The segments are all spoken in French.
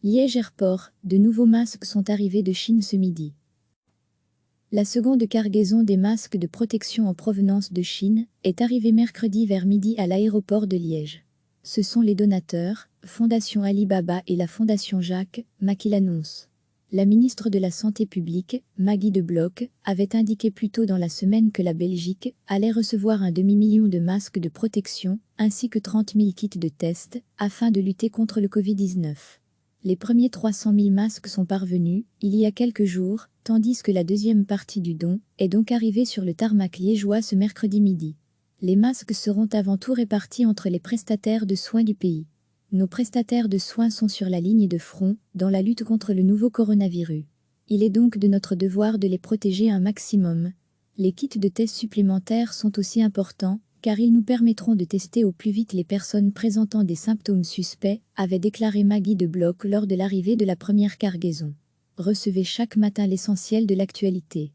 Liège Airport, de nouveaux masques sont arrivés de Chine ce midi. La seconde cargaison des masques de protection en provenance de Chine est arrivée mercredi vers midi à l'aéroport de Liège. Ce sont les donateurs, Fondation Alibaba et la Fondation Jacques Ma qui l'annoncent. La ministre de la Santé publique, Maggie De Bloch, avait indiqué plus tôt dans la semaine que la Belgique allait recevoir un demi-million de masques de protection ainsi que 30 000 kits de tests afin de lutter contre le Covid-19. Les premiers 300 000 masques sont parvenus il y a quelques jours, tandis que la deuxième partie du don est donc arrivée sur le tarmac liégeois ce mercredi midi. Les masques seront avant tout répartis entre les prestataires de soins du pays. Nos prestataires de soins sont sur la ligne de front dans la lutte contre le nouveau coronavirus. Il est donc de notre devoir de les protéger un maximum. Les kits de tests supplémentaires sont aussi importants, car ils nous permettront de tester au plus vite les personnes présentant des symptômes suspects, avait déclaré Maggie De Bloch lors de l'arrivée de la première cargaison. Recevez chaque matin l'essentiel de l'actualité.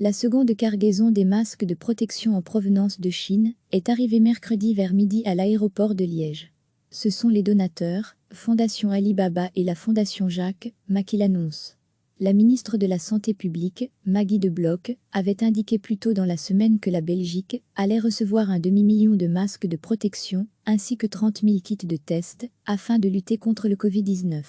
La seconde cargaison des masques de protection en provenance de Chine est arrivée mercredi vers midi à l'aéroport de Liège. Ce sont les donateurs, Fondation Alibaba et la Fondation Jacques Ma qui l'annoncent. La ministre de la Santé publique, Maggie De Bloch, avait indiqué plus tôt dans la semaine que la Belgique allait recevoir un demi-million de masques de protection ainsi que 30 000 kits de tests afin de lutter contre le Covid-19.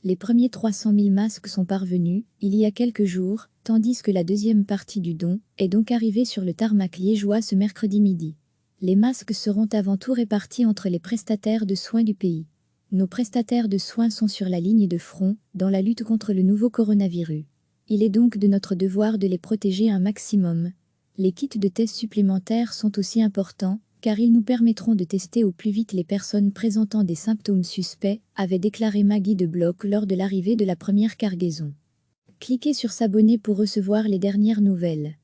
Les premiers 300 000 masques sont parvenus il y a quelques jours, tandis que la deuxième partie du don est donc arrivée sur le tarmac liégeois ce mercredi midi. Les masques seront avant tout répartis entre les prestataires de soins du pays. Nos prestataires de soins sont sur la ligne de front dans la lutte contre le nouveau coronavirus. Il est donc de notre devoir de les protéger un maximum. Les kits de tests supplémentaires sont aussi importants, car ils nous permettront de tester au plus vite les personnes présentant des symptômes suspects, avait déclaré Maggie De Bloch lors de l'arrivée de la première cargaison. Cliquez sur s'abonner pour recevoir les dernières nouvelles.